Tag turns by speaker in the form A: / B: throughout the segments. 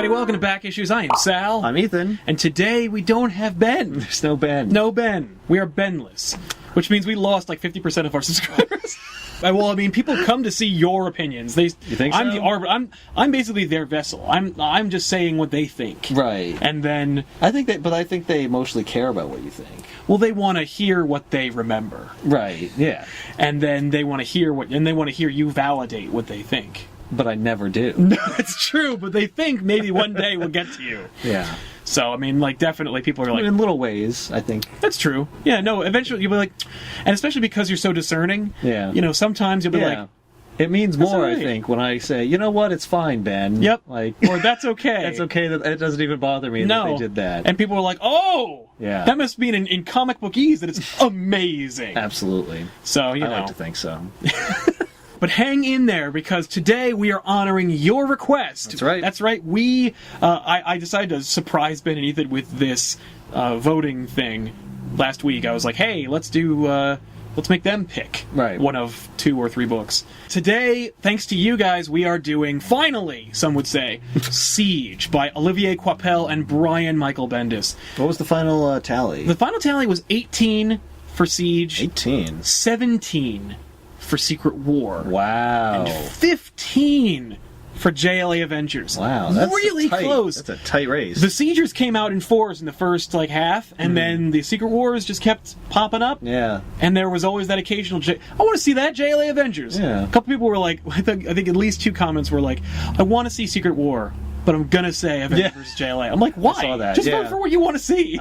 A: everybody. Welcome to Back Issues. I am Sal.
B: I'm Ethan.
A: And today we don't have Ben.
B: There's no Ben.
A: No Ben. We are Benless. Which means we lost like 50% of our subscribers. Well, I mean, people come to see your opinions. You
B: think
A: I'm
B: so?
A: the arbiter. I'm basically their vessel. I'm just saying what they think.
B: Right.
A: And then
B: I think they mostly care about what you think.
A: well, they want to hear what they remember.
B: Right. Yeah.
A: And then they want to hear you validate what they think.
B: But I never do.
A: No, it's true, but they think maybe one day we'll get to you.
B: Yeah.
A: So, I mean, like, definitely people are like...
B: in little ways, I think.
A: That's true. Yeah, no, eventually you'll be like... And especially because you're so discerning,
B: Yeah.
A: You know, sometimes you'll be like...
B: It means more,
A: right.
B: I think, when I say, you know what, it's fine, Ben.
A: Yep.
B: Like,
A: or that's okay.
B: it's okay that it doesn't even bother me that they did that.
A: And people are like, oh!
B: Yeah.
A: That must mean in comic bookese that it's amazing.
B: Absolutely.
A: So, you
B: I
A: know.
B: like to think so.
A: But hang in there, because today we are honoring your request.
B: That's right.
A: That's right. I decided to surprise Ben and Ethan with this voting thing last week. I was like, hey, let's make them pick one of 2 or 3 books. Today, thanks to you guys, we are doing, finally, some would say, Siege by Olivier Coipel and Brian Michael Bendis.
B: What was the final tally?
A: The final tally was 18 for Siege.
B: 18?
A: 17 for Secret War.
B: Wow.
A: And 15 for JLA Avengers.
B: Wow, that's
A: really close.
B: That's a tight race.
A: The Siegers came out in 4s in the first half, and then the Secret Wars just kept popping up.
B: Yeah.
A: And there was always that occasional I want to see that JLA Avengers.
B: Yeah.
A: A couple people were like, I think at least 2 comments were like, I want to see Secret War, but I'm gonna say Avengers versus JLA. I'm like, why?
B: I saw that.
A: Just vote for what you want to see.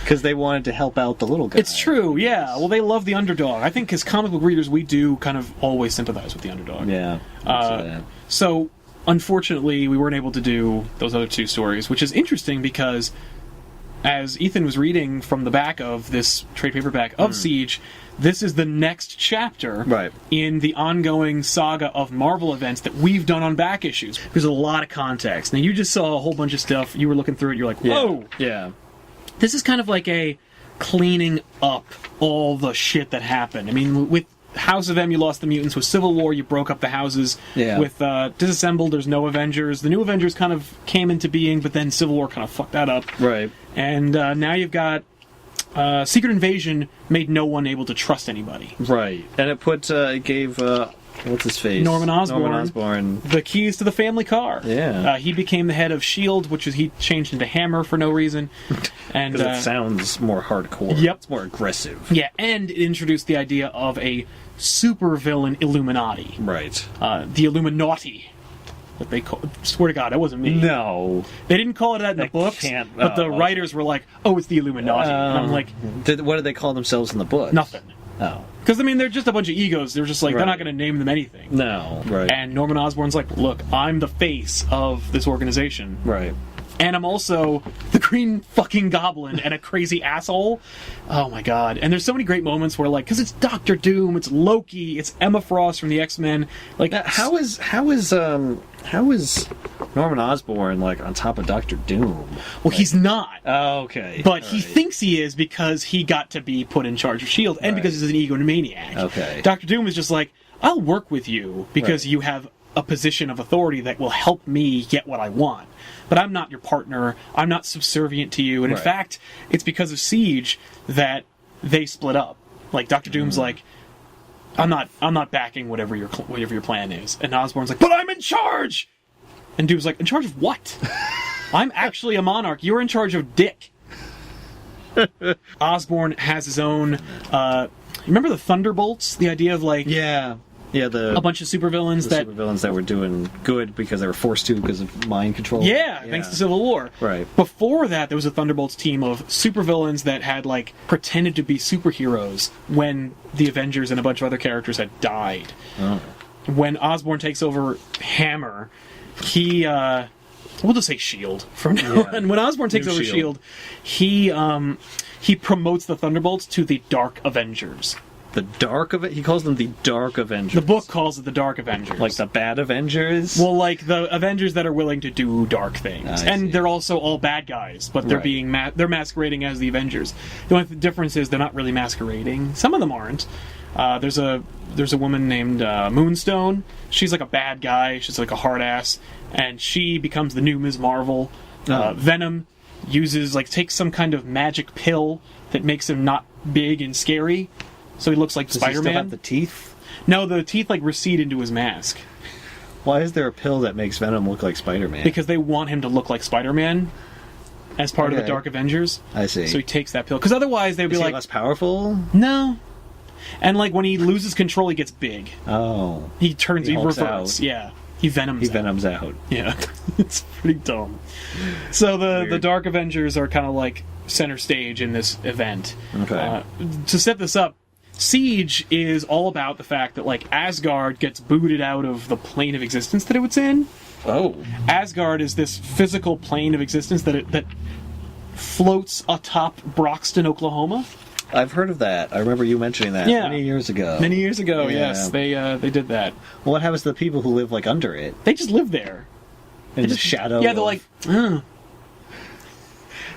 B: Because they wanted to help out the little guy.
A: It's true, yeah. Well, they love the underdog. I think as comic book readers, we do kind of always sympathize with the underdog.
B: Yeah.
A: So, unfortunately, we weren't able to do those other 2 stories, which is interesting because as Ethan was reading from the back of this trade paperback of Siege, this is the next chapter in the ongoing saga of Marvel events that we've done on back issues. There's a lot of context. Now, you just saw a whole bunch of stuff. You were looking through it, you're like, whoa!
B: Yeah.
A: This is kind of like a cleaning up all the shit that happened. I mean, with House of M, you lost the mutants. With Civil War, you broke up the houses.
B: Yeah.
A: With Disassembled, there's no Avengers. The new Avengers kind of came into being, but then Civil War kind of fucked that up.
B: Right.
A: And now you've got Secret Invasion made no one able to trust anybody.
B: Right. And it gave... what's his face?
A: Norman Osborn. The keys to the family car.
B: Yeah.
A: He became the head of S.H.I.E.L.D., which is he changed into Hammer for no reason. And
B: because it sounds more hardcore.
A: Yep.
B: It's more aggressive.
A: Yeah, and it introduced the idea of a supervillain Illuminati.
B: Right.
A: The Illuminati. What they call. Swear to God, that wasn't me.
B: No.
A: They didn't call it that in the books, but the writers were like, oh, it's the Illuminati. And I'm like...
B: what did they call themselves in the book?
A: Nothing.
B: Oh.
A: Because, I mean, they're just a bunch of egos. They're just like, they're not going to name them anything.
B: No, right.
A: And Norman Osborn's like, look, I'm the face of this organization.
B: Right.
A: And I'm also the Green fucking Goblin and a crazy asshole. Oh my God. And there's so many great moments where, like, because it's Doctor Doom, it's Loki, it's Emma Frost from the X-Men. Like,
B: how is Norman Osborn, like, on top of Doctor Doom?
A: Well, he's not.
B: Oh, okay.
A: But he thinks he is because he got to be put in charge of S.H.I.E.L.D. and because he's an egomaniac.
B: Okay.
A: Dr. Doom is just like, I'll work with you because you have a position of authority that will help me get what I want. But I'm not your partner. I'm not subservient to you. And in fact, it's because of Siege that they split up. Like, Dr. Doom's like, I'm not backing whatever your plan is. And Osborn's like, but I'm in charge! And Doom's like, in charge of what? I'm actually a monarch. You're in charge of Dick. Osborn has his own... remember the Thunderbolts? The idea of, like...
B: Yeah, a
A: bunch of supervillains
B: that were doing good because they were forced to because of mind control.
A: Yeah, thanks to Civil War.
B: Right.
A: Before that, there was a Thunderbolts team of supervillains that had, like, pretended to be superheroes when the Avengers and a bunch of other characters had died.
B: Oh.
A: When Osborn takes over Hammer, he... we'll just say S.H.I.E.L.D. from now on. When Osborn takes over S.H.I.E.L.D., he promotes the Thunderbolts to the Dark Avengers.
B: the Dark of it. He calls them the Dark Avengers.
A: The book calls it the Dark Avengers.
B: Like the bad Avengers?
A: Well, like the Avengers that are willing to do dark things.
B: I see.
A: They're also all bad guys, but they're
B: Right.
A: they're masquerading as the Avengers. The only difference is they're not really masquerading. Some of them aren't. There's a woman named Moonstone. She's like a bad guy. She's like a hard ass, and she becomes the new Ms. Marvel. Venom takes some kind of magic pill that makes him not big and scary, so he looks like
B: Does
A: Spider-Man.
B: he still have the teeth?
A: No, the teeth recede into his mask
B: Why is there a pill that makes Venom look like Spider-Man?
A: because they want him to look like Spider-Man as part of the
B: Okay.
A: Dark Avengers.
B: I see.
A: So he takes that pill because otherwise they'd be
B: Is he
A: like,
B: less powerful?
A: no. And when he loses control, he gets big.
B: Oh.
A: He turns, he
B: Hulks
A: reverts.
B: out.
A: Yeah, he venoms.
B: He
A: out.
B: Venoms out.
A: Yeah, it's pretty dumb. So the
B: Weird.
A: Dark Avengers are kind of like center stage in this event.
B: Okay.
A: To set this up, Siege is all about the fact that Asgard gets booted out of the plane of existence that it was in.
B: Oh.
A: Asgard is this physical plane of existence that floats atop Broxton, Oklahoma.
B: I've heard of that. I remember you mentioning that
A: Yeah.
B: many years ago.
A: Many years ago,
B: Yeah.
A: yes, they did that.
B: Well, what happens to the people who live under it?
A: They just live there.
B: In the shadow?
A: Yeah, they're
B: of-
A: like,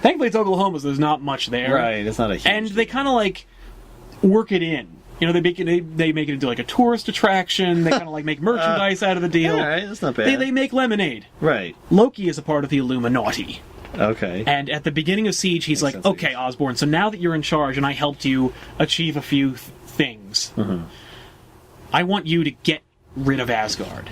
A: Thankfully, it's Oklahoma, so there's not much there.
B: Right, it's not a huge
A: And they kind of work it in. You know, they make it into a tourist attraction. They kind of make merchandise out of the deal.
B: All right, that's not bad.
A: They make lemonade.
B: Right.
A: Loki is a part of the Illuminati.
B: Okay.
A: And at the beginning of Siege, he's
B: Makes
A: like,
B: sense,
A: okay, Osborn, so now that you're in charge and I helped you achieve a few things, I want you to get rid of Asgard.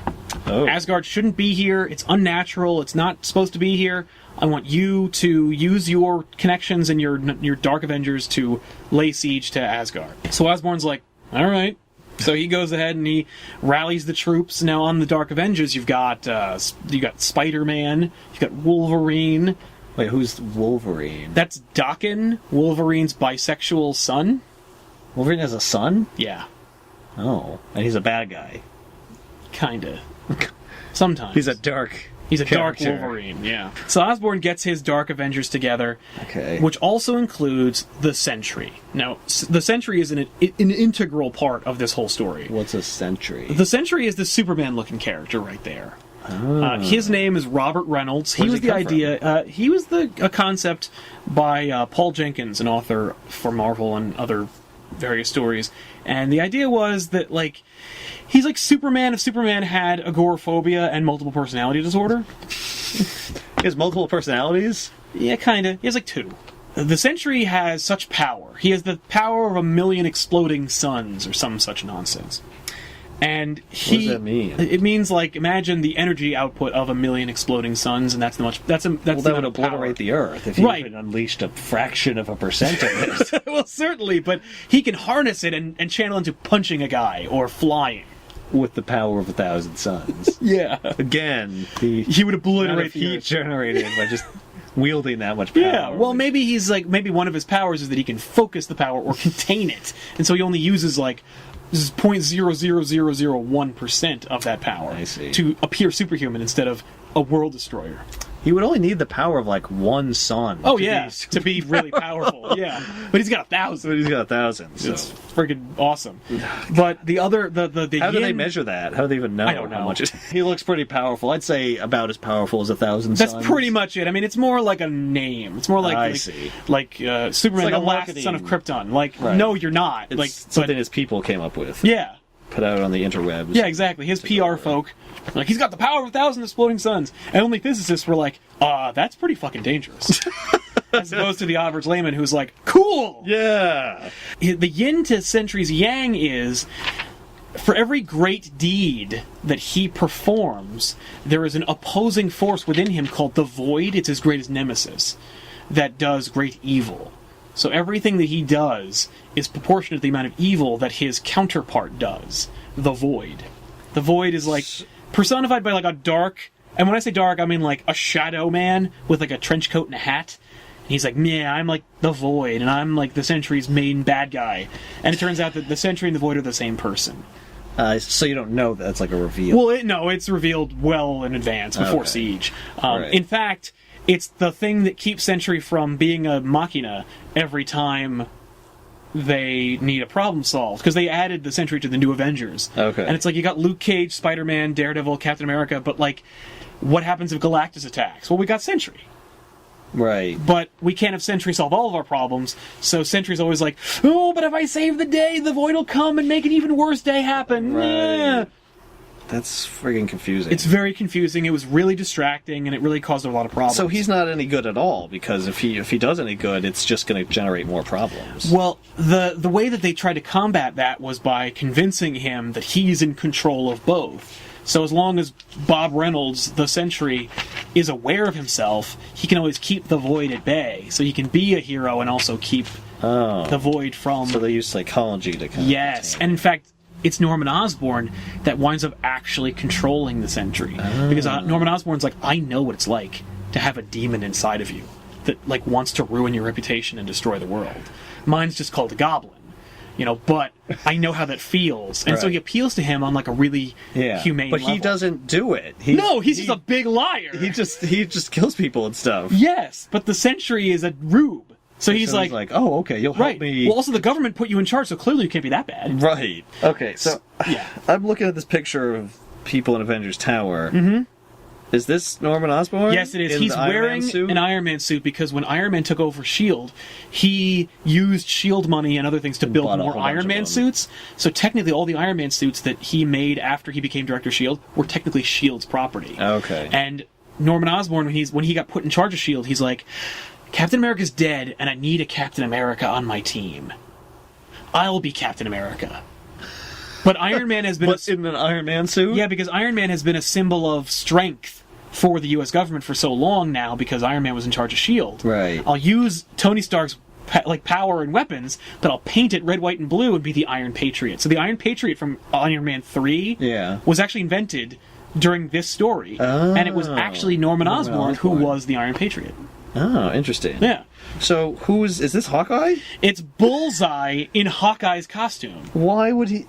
B: Oh.
A: Asgard shouldn't be here. It's unnatural. It's not supposed to be here. I want you to use your connections and your Dark Avengers to lay siege to Asgard. So Osborn's like, all right. So he goes ahead and he rallies the troops. Now on the Dark Avengers, you've got Spider-Man, you've got Wolverine.
B: Wait, who's Wolverine?
A: That's Daken, Wolverine's bisexual son.
B: Wolverine has a son?
A: Yeah,
B: Oh. And he's a bad guy.
A: kinda. Sometimes
B: He's a dark
A: dark
B: character.
A: Wolverine. Yeah. So Osborn gets his Dark Avengers together.
B: Okay.
A: Which also includes the Sentry. Now, the Sentry is an integral part of this whole story.
B: What's a sentry?
A: The Sentry is the Superman-looking character right there. His name is Robert Reynolds. He
B: Where
A: was
B: does
A: the
B: he come
A: idea. He was a concept by Paul Jenkins, an author for Marvel and other various stories. And the idea was that he's like Superman if Superman had agoraphobia and multiple personality disorder.
B: He has multiple personalities?
A: Yeah, kind of. He has 2. The Sentry has such power. He has the power of 1,000,000 exploding suns or some such nonsense. And
B: What does that mean?
A: It means imagine the energy output of 1,000,000 exploding suns, and that's
B: Well,
A: the
B: that would
A: amount of power.
B: obliterate the Earth if you
A: Right.
B: even unleashed a fraction of a percent of it.
A: Well, certainly, but he can harness it and channel into punching a guy or flying.
B: With the power of 1,000 suns.
A: Yeah.
B: Again, the
A: He would
B: amount
A: obliterate
B: of
A: the
B: heat
A: Earth.
B: generated by just wielding that much power.
A: Yeah, well, maybe he's maybe one of his powers is that he can focus the power or contain it, and so he only uses this is 0.00001% of that power
B: I see.
A: to appear superhuman instead of a world destroyer.
B: He would only need the power of one sun.
A: Oh
B: to
A: yeah,
B: be
A: to be really powerful. Yeah, but he's got 1,000.
B: But he's got 1,000. So.
A: It's freaking awesome. But the other the
B: How do they
A: yin-
B: measure that? How do they even know?
A: I don't
B: How
A: know.
B: much he looks pretty powerful. I'd say about as powerful as 1,000
A: That's
B: suns.
A: pretty much it. I mean, it's more like a name. It's more
B: I
A: like
B: see.
A: Superman,
B: It's like
A: the
B: a
A: last
B: marketing-
A: son of Krypton.
B: Right.
A: No, you're not.
B: It's something his people came up with.
A: Yeah.
B: Put out on the interwebs.
A: Yeah, exactly. His PR folk, he's got the power of 1,000 exploding suns. And only physicists were like, that's pretty fucking dangerous. As opposed to the average layman who's like, cool!
B: Yeah.
A: The yin to Sentry's yang is, for every great deed that he performs, there is an opposing force within him called the Void. It's his greatest nemesis that does great evil. So everything that he does is proportionate to the amount of evil that his counterpart does. The Void. The Void is personified by a dark, and when I say dark, I mean a shadow man with a trench coat and a hat. And he's like, yeah, I'm the Void, and I'm the Sentry's main bad guy. And it turns out that the Sentry and the Void are the same person.
B: So you don't know that's a reveal.
A: Well, it's revealed well in advance, before
B: Okay.
A: Siege.
B: Right.
A: In fact, it's the thing that keeps Sentry from being a machina every time they need a problem solved, because they added the Sentry to the New Avengers.
B: Okay.
A: And it's like, you got Luke Cage, Spider-Man, Daredevil, Captain America, but like, what happens if Galactus attacks? Well, we got Sentry.
B: Right.
A: But we can't have Sentry solve all of our problems, so Sentry's always like, oh, but if I save the day, the Void will come and make an even worse day happen.
B: Right.
A: Yeah.
B: That's friggin' confusing.
A: It's very confusing. It was really distracting, and it really caused a lot of problems.
B: So he's not any good at all, because if he does any good, it's just going to generate more problems.
A: Well, the way that they tried to combat that was by convincing him that he's in control of both. So as long as Bob Reynolds, the Sentry, is aware of himself, he can always keep the Void at bay. So he can be a hero and also keep the Void from...
B: So they use psychology to kind of...
A: Yes, and in fact, it's Norman Osborn that winds up actually controlling the Sentry. Because Norman Osborn's like, I know what it's like to have a demon inside of you that like wants to ruin your reputation and destroy the world. Mine's just called a goblin. But I know how that feels. And so he appeals to him on like a really humane
B: but
A: level.
B: he doesn't do it.
A: He's just a big liar.
B: He just kills people and stuff.
A: Yes, but the Sentry is a rube. So he's like,
B: oh, okay, you'll help me.
A: Well, also the government put you in charge, so clearly you can't be that bad.
B: Right. Okay, so
A: yeah.
B: I'm looking at this picture of people in Avengers Tower. Mm-hmm. Is this Norman Osborn?
A: Yes, it is. He's wearing an Iron Man suit because when Iron Man took over S.H.I.E.L.D., he used S.H.I.E.L.D. money and other things to build more Iron Man suits. So technically all the Iron Man suits that he made after he became director of S.H.I.E.L.D. were technically S.H.I.E.L.D.'s property.
B: Okay.
A: And Norman Osborn, when he got put in charge of S.H.I.E.L.D., he's like, Captain America's dead, and I need a Captain America on my team. I'll be Captain America. But Iron Man has been...
B: in an Iron Man suit?
A: Yeah, because Iron Man has been a symbol of strength for the U.S. government for so long now, because Iron Man was in charge of S.H.I.E.L.D.
B: Right.
A: I'll use Tony Stark's power and weapons, but I'll paint it red, white, and blue and be the Iron Patriot. So the Iron Patriot from Iron Man 3 was actually invented during this story.
B: Oh.
A: And it was actually Norman Osborn who was the Iron Patriot.
B: Oh, interesting.
A: Yeah.
B: So is this Hawkeye?
A: It's Bullseye in Hawkeye's costume.
B: Why would he...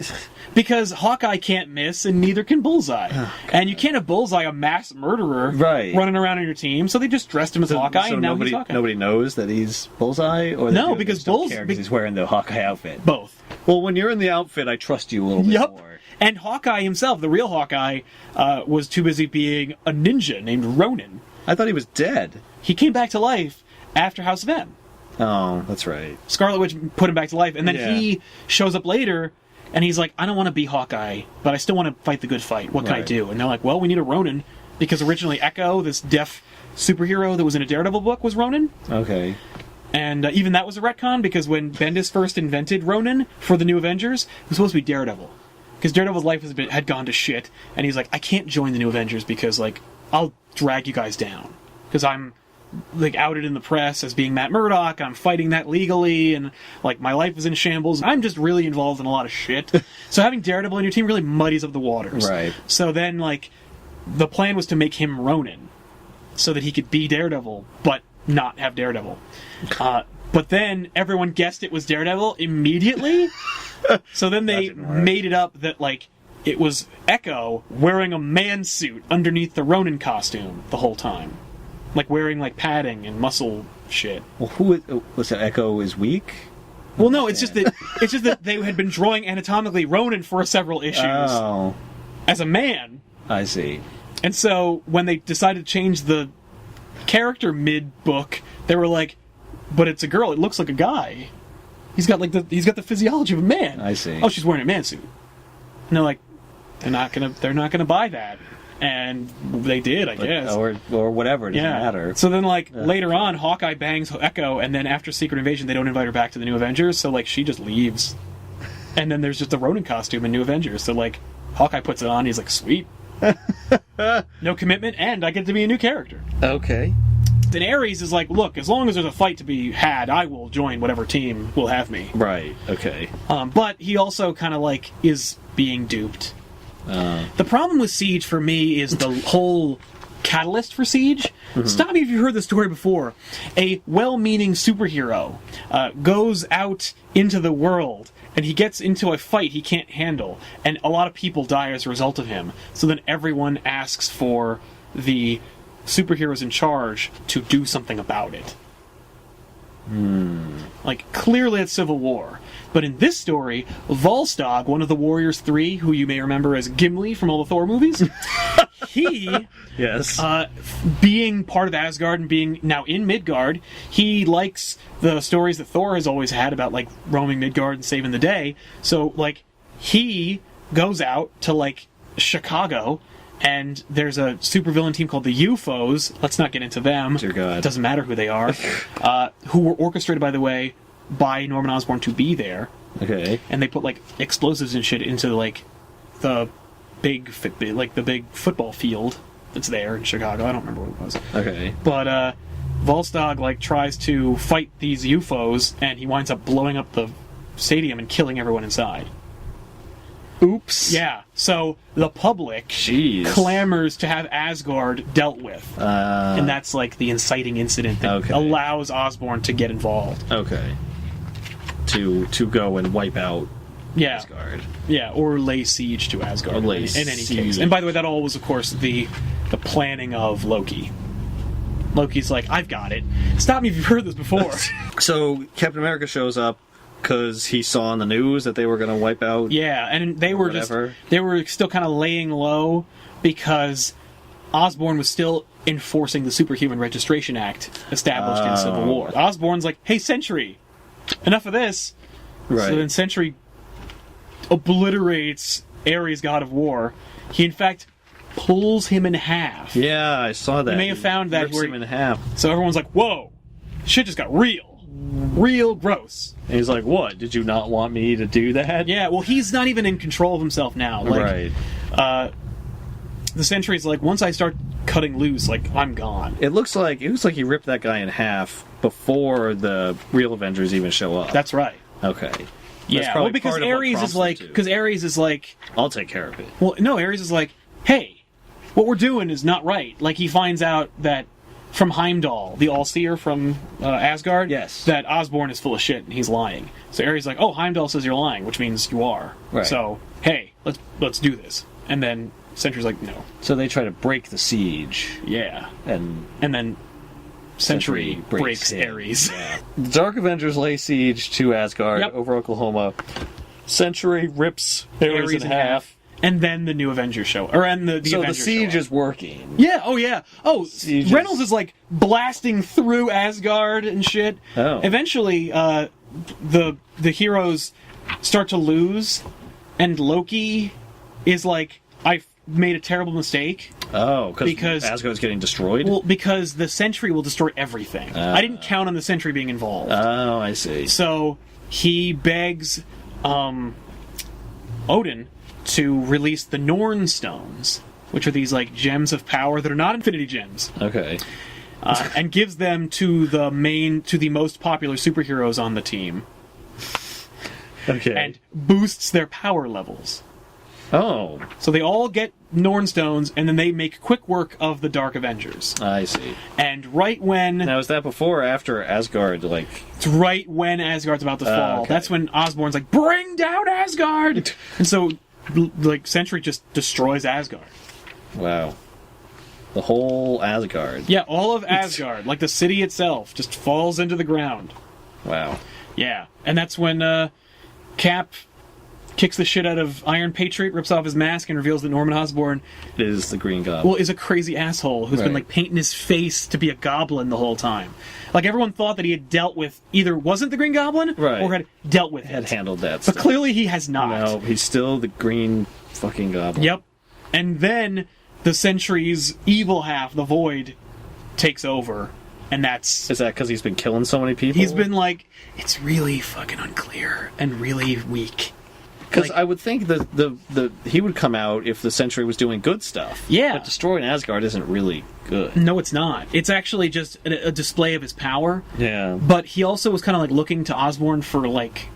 A: Because Hawkeye can't miss, and neither can Bullseye. Oh, and you can't have Bullseye, a mass murderer, running around on your team, so they just dressed him as Hawkeye, and now he's Hawkeye.
B: Nobody knows that he's Bullseye? Or
A: no, because
B: he's wearing the Hawkeye outfit.
A: Both.
B: Well, when you're in the outfit, I trust you a little bit more.
A: And Hawkeye himself, the real Hawkeye, was too busy being a ninja named Ronin.
B: I thought he was dead.
A: He came back to life after House of M.
B: Oh, that's right.
A: Scarlet Witch put him back to life, and then he shows up later, and he's like, I don't want to be Hawkeye, but I still want to fight the good fight. What can I do? And they're like, well, we need a Ronin, because originally Echo, this deaf superhero that was in a Daredevil book, was Ronin.
B: Okay.
A: And even that was a retcon, because when Bendis first invented Ronin for the New Avengers, it was supposed to be Daredevil. Because Daredevil's life had gone to shit, and he's like, I can't join the New Avengers because, like, I'll drag you guys down. Because I'm, like, outed in the press as being Matt Murdock, I'm fighting that legally, and, like, my life is in shambles. I'm just really involved in a lot of shit. So having Daredevil in your team really muddies up the waters.
B: Right.
A: So then, like, the plan was to make him Ronin, so that he could be Daredevil, but not have Daredevil. But then everyone guessed it was Daredevil immediately. So then they made it up that, like, it was Echo wearing a man suit underneath the Ronin costume the whole time. Like, wearing, like, padding and muscle shit.
B: Well, was it Echo is weak?
A: Well, no, it's just that they had been drawing anatomically Ronin for several issues.
B: Oh.
A: As a man.
B: I see. And
A: so when they decided to change the character mid-book, they were like, but it's a girl, it looks like a guy. He's got the physiology of a man.
B: I see.
A: Oh, she's wearing a man suit. And they're like, they're not gonna buy that. And they did, I guess.
B: Or whatever, it doesn't matter.
A: So then, like, later on, Hawkeye bangs Echo, and then after Secret Invasion, they don't invite her back to the New Avengers, so, like, she just leaves. And then there's just a Ronin costume in New Avengers, so, like, Hawkeye puts it on, he's like, sweet. No commitment, and I get to be a new character.
B: Okay.
A: Then Ares is like, look, as long as there's a fight to be had, I will join whatever team will have me.
B: Right, okay.
A: But he also kind of, like, is being duped. The problem with Siege for me is the whole catalyst for Siege. Mm-hmm. Stop me if you've heard the story before. A well-meaning superhero goes out into the world, and he gets into a fight he can't handle, and a lot of people die as a result of him. So then everyone asks for the superheroes in charge to do something about it. Like, clearly it's civil war. But in this story, Volstagg, one of the Warriors 3, who you may remember as Gimli from all the Thor movies, he,
B: Yes.
A: being part of Asgard and being now in Midgard, he likes the stories that Thor has always had about, like, roaming Midgard and saving the day. So, like, he goes out to, like, Chicago, and there's a supervillain team called the UFOs. Let's not get into them.
B: Dear God.
A: It doesn't matter who they are. Who were orchestrated, by the way, by Norman Osborn to be there.
B: Okay.
A: And they put, like, explosives and shit into, like, the big football field that's there in Chicago. I don't remember what it was.
B: Okay.
A: But Volstagg, like, tries to fight these UFOs, and he winds up blowing up the stadium and killing everyone inside.
B: Oops.
A: Yeah. So the public
B: Jeez.
A: clamors to have Asgard dealt with. And that's, like, the inciting incident that allows Osborn to get involved.
B: Okay. To go and wipe out Asgard.
A: Yeah, or lay siege to Asgard in any case. And by the way, that all was, of course, the planning of Loki. Loki's like, I've got it. Stop me if you've heard this before.
B: So Captain America shows up because he saw on the news that they were going to wipe out.
A: Yeah, and they were still kind of laying low because Osborn was still enforcing the Superhuman Registration Act established in Civil War. Osborn's like, hey, Sentry, enough of this.
B: Right.
A: So then Sentry obliterates Ares, God of War. He, in fact, pulls him in half.
B: Yeah, I saw that.
A: You may have found that
B: rips him in half.
A: So everyone's like, whoa, shit just got real. Real gross.
B: And he's like, what? Did you not want me to do that?
A: Yeah, well, he's not even in control of himself now. Like,
B: right.
A: The Sentry's like, once I start cutting loose, like, I'm gone.
B: It looks like he ripped that guy in half before the real Avengers even show up.
A: That's right.
B: Okay.
A: Yeah, well, because Ares is like,
B: I'll take care of it.
A: Well, no, Ares is like, hey, what we're doing is not right. Like, he finds out that from Heimdall, the All-Seer from Asgard,
B: yes,
A: that Osborn is full of shit and he's lying. So Ares is like, oh, Heimdall says you're lying, which means you are.
B: Right.
A: So, hey, let's do this. And then Sentry's like, no.
B: So they try to break the siege.
A: Yeah.
B: And
A: then Sentry breaks Ares.
B: Yeah. The Dark Avengers lay siege to Asgard over Oklahoma. Sentry rips Ares in half.
A: And then the new Avengers show. And the
B: so
A: Avengers
B: the siege is working.
A: Yeah, oh yeah. Oh, Reynolds is like blasting through Asgard and shit.
B: Oh.
A: Eventually, the heroes start to lose, and Loki is like, I've made a terrible mistake.
B: Oh, because Asgard's getting destroyed?
A: Well, because the Sentry will destroy everything. I didn't count on the Sentry being involved.
B: Oh, I see.
A: So he begs Odin to release the Norn Stones, which are these, like, gems of power that are not Infinity Gems.
B: Okay.
A: And gives them to the most popular superheroes on the team.
B: Okay.
A: And boosts their power levels.
B: Oh.
A: So they all get Norn Stones, and then they make quick work of the Dark Avengers.
B: I see.
A: And right when...
B: Now, is that before or after Asgard, like...
A: It's right when Asgard's about to fall.
B: Okay.
A: That's when Osborn's like, bring down Asgard! And so, like, Sentry just destroys Asgard.
B: Wow. The whole Asgard.
A: Yeah, all of Asgard, like the city itself, just falls into the ground.
B: Wow.
A: Yeah, and that's when Cap kicks the shit out of Iron Patriot, rips off his mask, and reveals that Norman Osborn
B: is the Green Goblin.
A: Well, is a crazy asshole who's been, like, painting his face to be a goblin the whole time. Like, everyone thought that he had dealt with, either wasn't the Green Goblin, or had dealt with
B: had handled that
A: But clearly he has not.
B: No, he's still the Green fucking Goblin.
A: Yep. And then the Sentry's evil half, the Void, takes over. And that's...
B: Is that because he's been killing so many people?
A: He's been like, it's really fucking unclear and really weak.
B: Because I would think the he would come out if the Sentry was doing good stuff.
A: Yeah.
B: But destroying Asgard isn't really good.
A: No, it's not. It's actually just a display of his power.
B: Yeah.
A: But he also was kind of like looking to Osborn for, like,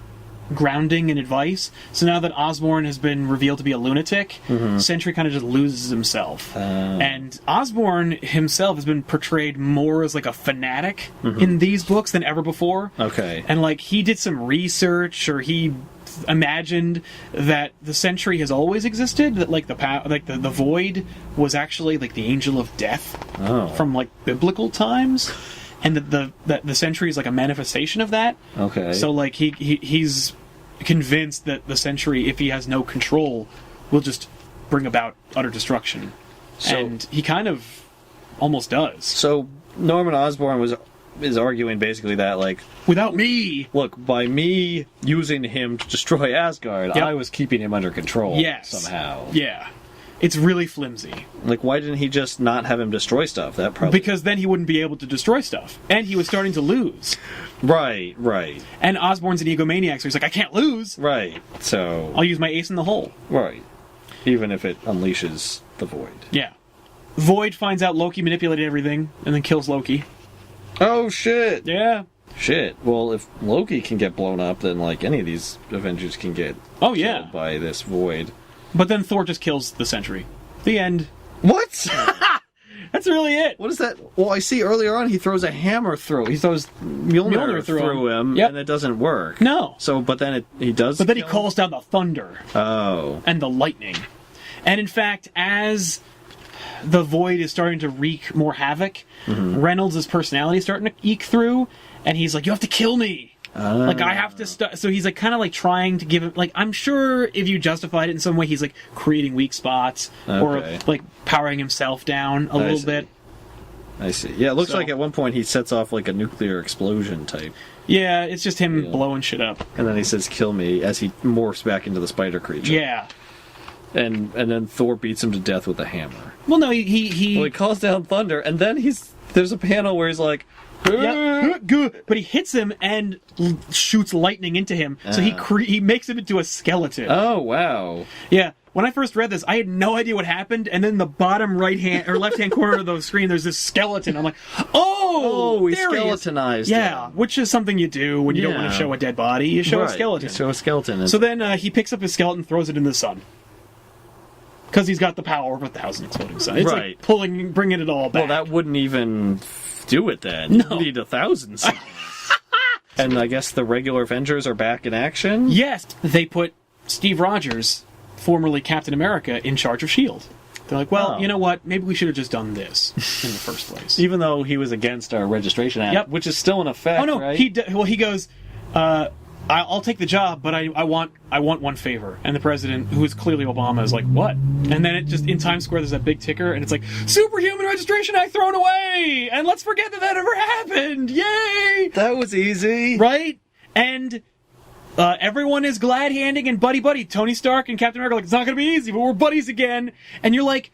A: grounding and advice. So now that Osborn has been revealed to be a lunatic, Sentry kind of just loses himself. And Osborn himself has been portrayed more as, like, a fanatic in these books than ever before.
B: Okay.
A: And, like, he did some research, or he imagined that the Sentry has always existed, that, like, the Void was actually, like, the angel of death from, like, biblical times. and the Sentry is like a manifestation of that.
B: Okay.
A: So like he's convinced that the Sentry, if he has no control, will just bring about utter destruction. And he kind of almost does.
B: So Norman Osborn is arguing basically that, like,
A: without me,
B: look, by me using him to destroy Asgard, I was keeping him under control somehow.
A: Yeah. It's really flimsy.
B: Like, why didn't he just not have him destroy stuff? That probably
A: because then he wouldn't be able to destroy stuff, and he was starting to lose.
B: Right.
A: And Osborn's an egomaniac, so he's like, I can't lose.
B: Right. So
A: I'll use my ace in the hole.
B: Right. Even if it unleashes the Void.
A: Yeah. Void finds out Loki manipulated everything, and then kills Loki.
B: Oh, shit!
A: Yeah.
B: Shit. Well, if Loki can get blown up, then, like, any of these Avengers can get killed by this Void.
A: But then Thor just kills the Sentry. The end.
B: What?
A: That's really it.
B: What is that? Well, I see earlier on he throws a hammer through. He throws Mjolnir through him, and it doesn't work.
A: No.
B: So, but then he does.
A: But then he calls down the thunder.
B: Oh.
A: And the lightning. And in fact, as the Void is starting to wreak more havoc, Reynolds' personality is starting to eke through, and he's like, you have to kill me. Like, I have to so he's like kind of like trying to give him, like, I'm sure if you justified it in some way, he's like creating weak spots or like powering himself down a little bit.
B: I see. Yeah, it looks like at one point he sets off like a nuclear explosion type.
A: Yeah, it's just him blowing shit up.
B: And then he says, kill me, as he morphs back into the spider creature.
A: Yeah.
B: And then Thor beats him to death with a hammer.
A: Well, no, he
B: calls down thunder, and then there's a panel where he's like,
A: but he hits him and shoots lightning into him, so he makes him into a skeleton.
B: Oh, wow.
A: Yeah. When I first read this, I had no idea what happened, and then in the bottom right hand or left hand corner of the screen, there's this skeleton. I'm like,
B: he skeletonized
A: him. Which is something you do when you don't want to show a dead body. You show a skeleton.
B: You show a skeleton.
A: So then he picks up his skeleton, throws it in the sun. Because he's got the power of 1,000 exploding suns. It's like bringing it all back.
B: Well, that wouldn't even do it then.
A: No.
B: You need 1,000 suns. And I guess the regular Avengers are back in action?
A: Yes. They put Steve Rogers, formerly Captain America, in charge of S.H.I.E.L.D. They're like, well, you know what? Maybe we should have just done this in the first place.
B: Even though he was against our registration act, which is still in effect,
A: Oh, no.
B: right?
A: He goes, I'll take the job, but I want one favor. And the president, who is clearly Obama, is like, what? And then it just, in Times Square, there's that big ticker, and it's like, Superhuman Registration Act thrown away! And let's forget that ever happened! Yay!
B: That was easy.
A: Right? And everyone is glad-handing and buddy-buddy. Tony Stark and Captain America are like, it's not gonna be easy, but we're buddies again. And you're like,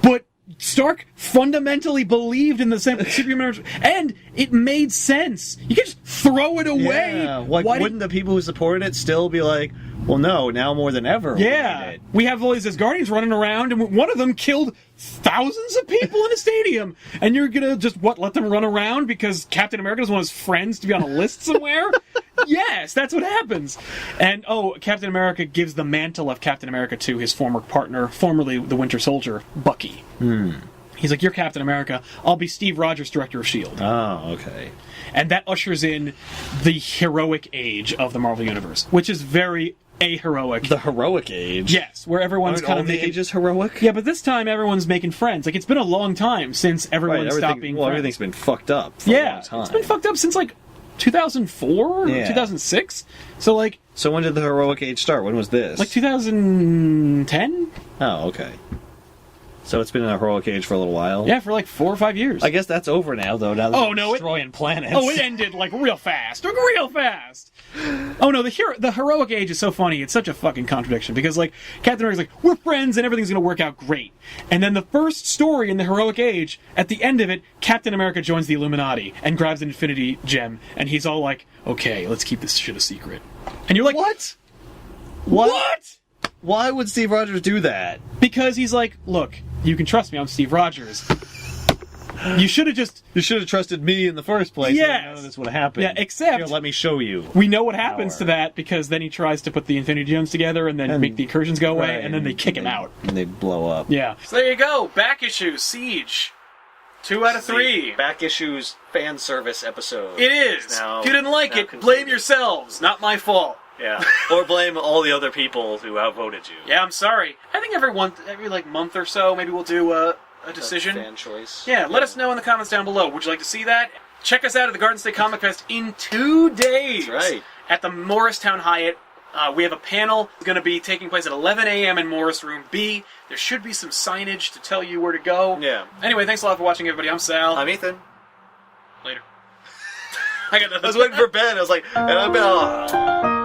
A: but Stark fundamentally believed in the Superhuman, and it made sense. You can just throw it away.
B: Yeah, like, wouldn't the people who supported it still be like, well, no, now more than ever.
A: Yeah, we have all these Asgardians running around, and one of them killed thousands of people in a stadium, and you're gonna just let them run around because Captain America doesn't want his friends to be on a list somewhere? Yes, that's what happens. And Captain America gives the mantle of Captain America to his former partner, formerly the Winter Soldier, Bucky. He's like, you're Captain America, I'll be Steve Rogers, director of S.H.I.E.L.D.
B: Oh, okay.
A: And that ushers in the heroic age of the Marvel Universe, which is very aheroic.
B: The heroic age?
A: Yes, where everyone's kind of making...
B: ages heroic?
A: Yeah, but this time everyone's making friends. Like, it's been a long time since everyone stopped being friends.
B: Everything's been fucked up for a long time.
A: It's been fucked up since, 2004 or 2006.
B: So when did the heroic age start? When was this?
A: 2010?
B: Oh, okay. So it's been in a heroic age for a little while?
A: Yeah, for 4 or 5 years.
B: I guess that's over now, though. Now that they're destroying planets.
A: Oh, it ended, real fast. Real fast! Oh, no, the heroic age is so funny. It's such a fucking contradiction. Because, Captain America's like, we're friends and everything's gonna work out great. And then the first story in the heroic age, at the end of it, Captain America joins the Illuminati and grabs an Infinity Gem. And he's all like, okay, let's keep this shit a secret. And you're like,
B: What? Why would Steve Rogers do that?
A: Because he's like, look, you can trust me, I'm Steve Rogers. You should have trusted me in the first place.
B: Yes. None of this would have happened.
A: Yeah, except...
B: Here, let me show you.
A: We know what happens to that, because then he tries to put the Infinity Gems together and then make the incursions go away, and then they kick him out.
B: And they blow up.
A: Yeah. So there you go. Back issue, Siege. 2 out of 3.
B: Back issues fan service episode.
A: It is. If you didn't like it, blame yourselves. Not my fault.
B: Yeah. Or blame all the other people who outvoted you.
A: Yeah, I'm sorry. I think every month or so, maybe we'll do a a decision.
C: Fan choice.
A: Yeah, let us know in the comments down below. Would you like to see that? Check us out at the Garden State Comic Fest in 2 days.
C: That's right.
A: At the Morristown Hyatt. We have a panel going to be taking place at 11 a.m. in Morris Room B. There should be some signage to tell you where to go.
C: Yeah.
A: Anyway, thanks a lot for watching, everybody. I'm Sal.
C: I'm Ethan.
A: Later. I got nothing.
C: I was waiting for Ben. I was like, and I've been.